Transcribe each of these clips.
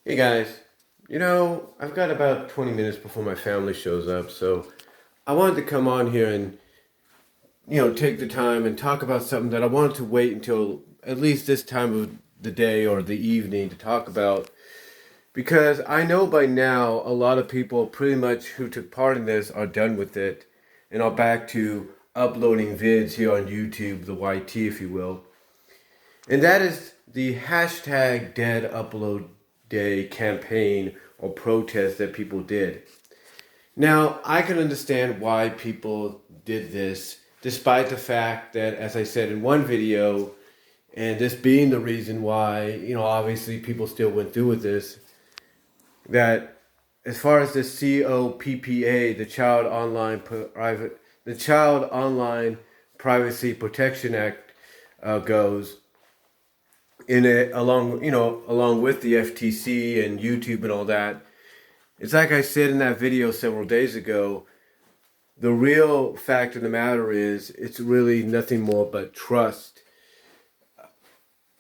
Hey guys, I've got about 20 minutes before my family shows up, so I wanted to come on here and, take the time and talk about something that I wanted to wait until at least this time of the day or the evening to talk about. Because I know by now a lot of people pretty much who took part in this are done with it and are back to uploading vids here on YouTube, the YT, if you will. And that is the hashtag dead upload day campaign or protest that people did. Now, I can understand why people did this, despite the fact that, as I said in one video, and this being the reason why, obviously people still went through with this, that as far as the COPPA, the Child Online Privacy Protection Act goes, along with the FTC and YouTube and all that, it's like I said in that video several days ago. The real fact of the matter is, it's really nothing more but trust.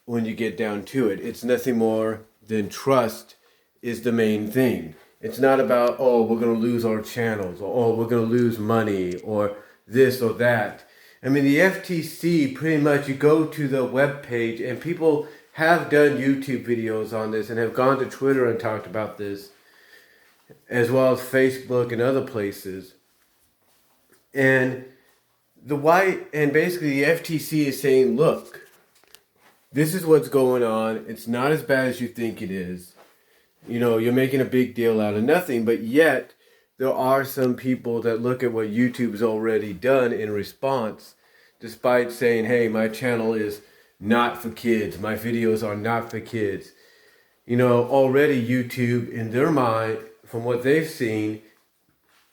When you get down to it, it's nothing more than trust is the main thing. It's not about, oh, we're going to lose our channels, or oh, we're going to lose money, or this or that. I mean, the FTC, pretty much, you go to the web page, and people have done YouTube videos on this and have gone to Twitter and talked about this, as well as Facebook and other places. And basically the FTC is saying, look, this is what's going on. It's not as bad as you think it is. You're making a big deal out of nothing, but yet there are some people that look at what YouTube's already done in response, despite saying, hey, my channel is not for kids. My videos are not for kids. Already YouTube, in their mind, from what they've seen,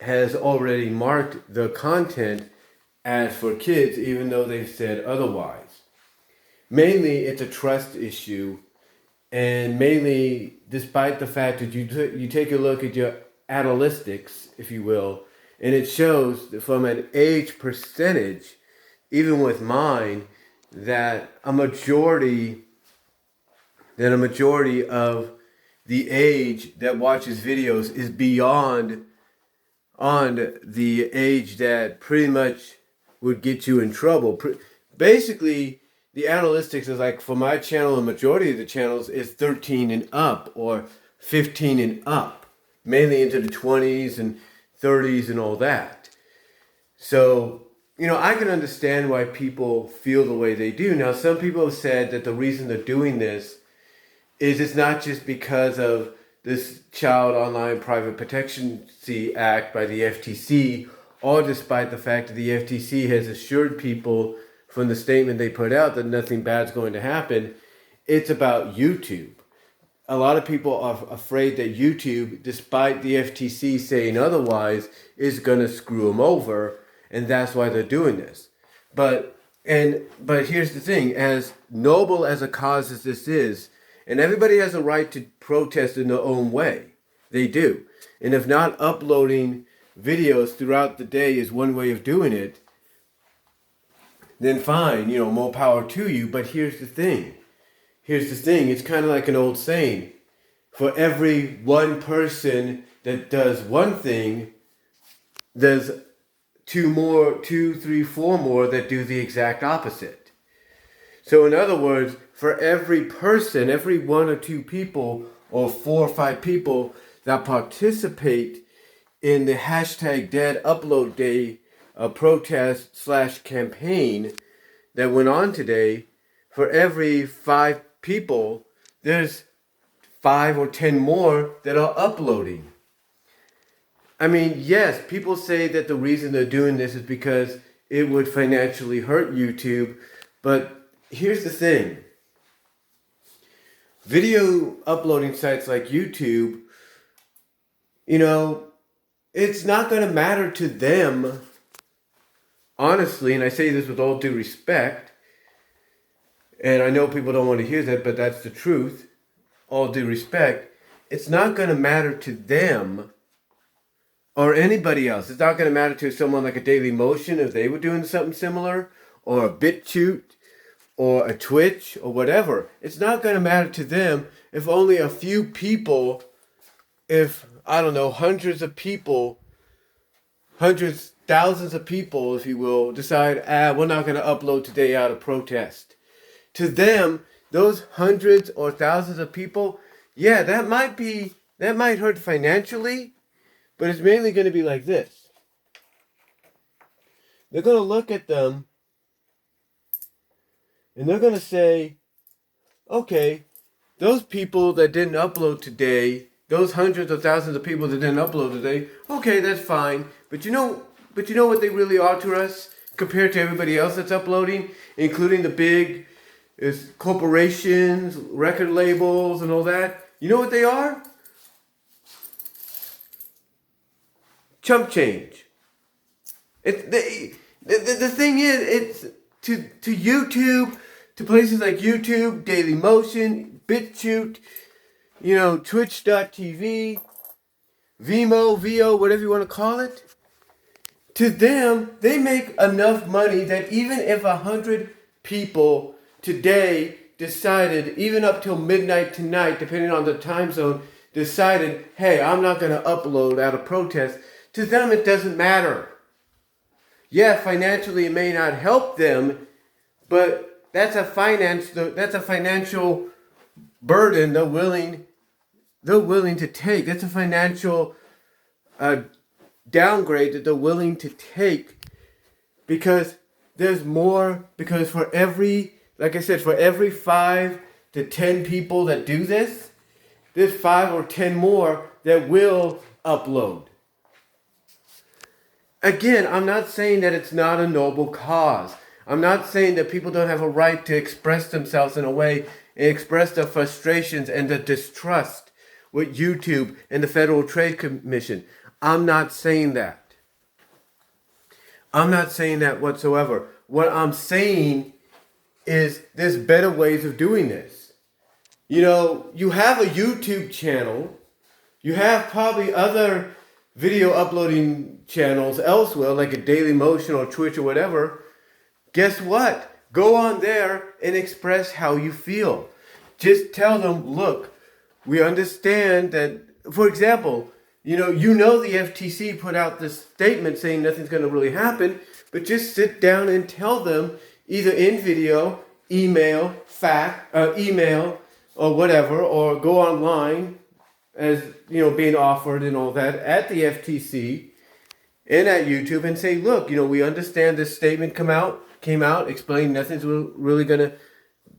has already marked the content as for kids, even though they've said otherwise. Mainly, it's a trust issue, and mainly, despite the fact that you take a look at your analytics, if you will, and it shows that from an age percentage, even with mine, that a majority of the age that watches videos is beyond on the age that pretty much would get you in trouble. Basically, the analytics is like, for my channel, the majority of the channels is 13 and up or 15 and up, mainly into the 20s and 30s and all that. So, I can understand why people feel the way they do. Now, some people have said that the reason they're doing this is it's not just because of this Child Online Private Protection Act by the FTC, or despite the fact that the FTC has assured people from the statement they put out that nothing bad's going to happen. It's about YouTube. A lot of people are afraid that YouTube, despite the FTC saying otherwise, is going to screw them over, and that's why they're doing this. But here's the thing: as noble as a cause as this is, and everybody has a right to protest in their own way, they do. And if not uploading videos throughout the day is one way of doing it, then fine, more power to you. But here's the thing. It's kind of like an old saying. For every one person that does one thing, there's two, three, four more that do the exact opposite. So in other words, for every person, every one or two people, or 4 or 5 people that participate in the hashtag dead upload day protest / campaign that went on today, for every 5 people, there's 5 or 10 more that are uploading. I mean, yes, people say that the reason they're doing this is because it would financially hurt YouTube, but here's the thing. Video uploading sites like YouTube, it's not going to matter to them, honestly, and I say this with all due respect, and I know people don't want to hear that, but that's the truth, all due respect, it's not going to matter to them or anybody else. It's not going to matter to someone like a Daily Motion if they were doing something similar, or a BitChute, or a Twitch, or whatever. It's not going to matter to them if only a few people, if, I don't know, hundreds of people, hundreds, thousands of people, if you will, decide, we're not going to upload today out of protest. To them, those hundreds or thousands of people, yeah, that might hurt financially, but it's mainly going to be like this. They're going to look at them and they're going to say, okay, those people that didn't upload today, those hundreds of thousands of people that didn't upload today, okay, that's fine. But you know what they really are to us compared to everybody else that's uploading, including the big corporations, record labels, and all that? You know what they are? Chump change. The thing is, it's to YouTube, to places like YouTube, Dailymotion, BitChute, Twitch.tv, Vimo, VO, whatever you want to call it. To them, they make enough money that even if 100 people today decided, even up till midnight tonight, depending on the time zone, decided, hey, I'm not going to upload out of protest, to them it doesn't matter. Yeah, financially it may not help them, but that's a financial burden they're willing to take. That's a financial downgrade that they're willing to take because there's more. Because for every 5 to 10 people that do this, there's 5 or 10 more that will upload. Again, I'm not saying that it's not a noble cause. I'm not saying that people don't have a right to express themselves in a way and express their frustrations and their distrust with YouTube and the Federal Trade Commission. I'm not saying that. I'm not saying that whatsoever. What I'm saying is there's better ways of doing this. You have a YouTube channel. You have probably other video uploading channels elsewhere, like a Dailymotion or Twitch or whatever. Guess what? Go on there and express how you feel. Just tell them, look, we understand that, for example, the FTC put out this statement saying nothing's going to really happen, but just sit down and tell them either in video, email, or whatever, or go online as, being offered and all that at the FTC and at YouTube and say, look, we understand this statement came out explaining nothing's really going to,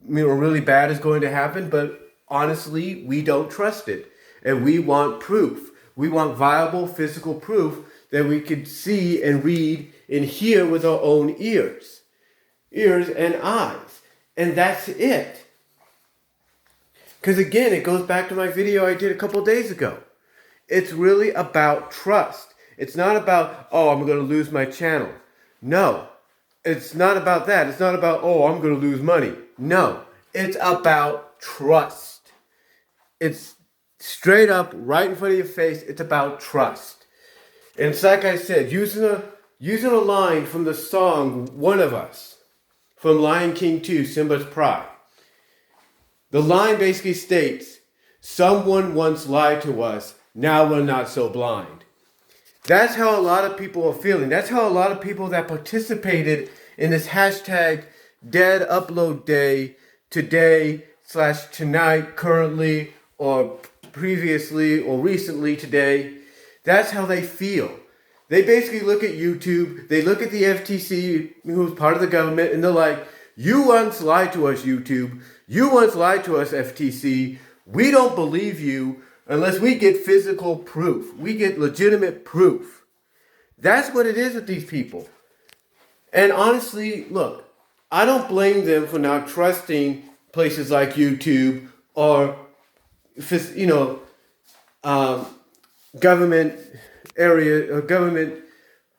really bad is going to happen, but honestly, we don't trust it. And we want proof. We want viable physical proof that we could see and read and hear with our own ears and eyes. And that's it. Because again, it goes back to my video I did a couple days ago. It's really about trust. It's not about, I'm going to lose my channel. No, it's not about that. It's not about, I'm going to lose money. No, it's about trust. It's straight up, right in front of your face. It's about trust. And it's like I said, using a line from the song One of Us, from Lion King 2, Simba's Pride. The line basically states, someone once lied to us, now we're not so blind. That's how a lot of people are feeling. That's how a lot of people that participated in this hashtag dead upload day today/tonight, currently, or previously, or recently today, that's how they feel. They basically look at YouTube, they look at the FTC, who's part of the government, and they're like, you once lied to us, YouTube. You once lied to us, FTC. We don't believe you unless we get physical proof. We get legitimate proof. That's what it is with these people. And honestly, look, I don't blame them for not trusting places like YouTube or, government area or government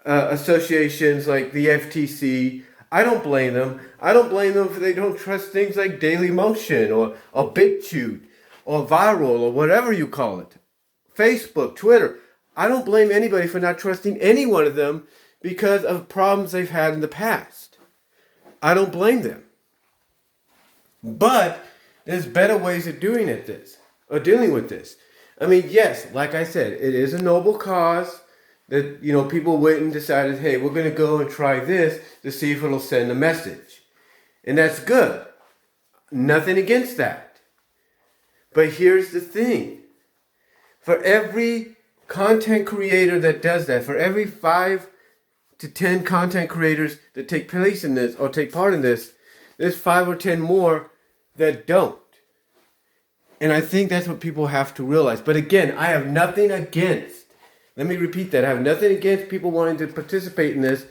associations like the FTC. I don't blame them. I don't blame them if they don't trust things like Dailymotion or BitChute or Viral or whatever you call it. Facebook, Twitter. I don't blame anybody for not trusting any one of them because of problems they've had in the past. I don't blame them. But There's better ways of dealing with this. I mean, yes, like I said, it is a noble cause that, people went and decided, hey, we're going to go and try this to see if it'll send a message. And that's good. Nothing against that. But here's the thing. For every content creator that does that, for every 5 to 10 content creators that take place in this or take part in this, there's 5 or 10 more that don't. And I think that's what people have to realize. But again, I have nothing against, let me repeat that, I have nothing against people wanting to participate in this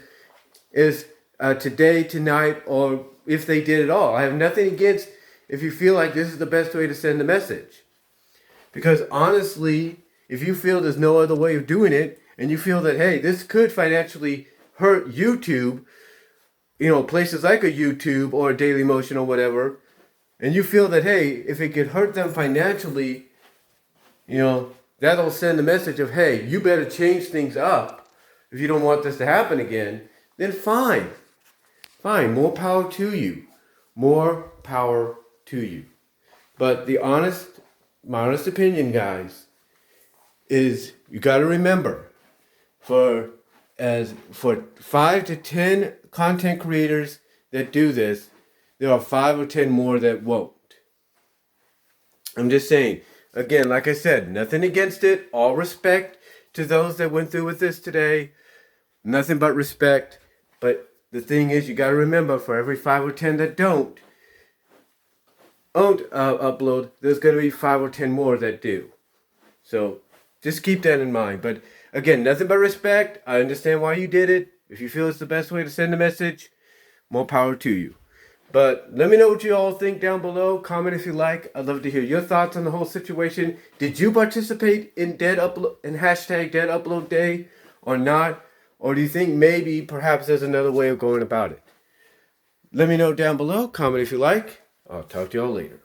today, tonight, or if they did at all. I have nothing against if you feel like this is the best way to send a message. Because honestly, if you feel there's no other way of doing it, and you feel that, hey, this could financially hurt YouTube, places like a YouTube or a Daily Motion or whatever, and you feel that, hey, if it could hurt them financially, that'll send a message of, hey, you better change things up if you don't want this to happen again, then fine. Fine, more power to you. More power to you. But my honest opinion, guys, is you got to remember, for 5 to 10 content creators that do this, there are 5 or 10 more that won't. I'm just saying, again, like I said, nothing against it. All respect to those that went through with this today. Nothing but respect. But the thing is, you got to remember, for every 5 or 10 that don't upload, there's going to be 5 or 10 more that do. So just keep that in mind. But again, nothing but respect. I understand why you did it. If you feel it's the best way to send a message, more power to you. But let me know what you all think down below. Comment if you like. I'd love to hear your thoughts on the whole situation. Did you participate in hashtag Dead Upload Day or not? Or do you think maybe perhaps there's another way of going about it? Let me know down below. Comment if you like. I'll talk to y'all later.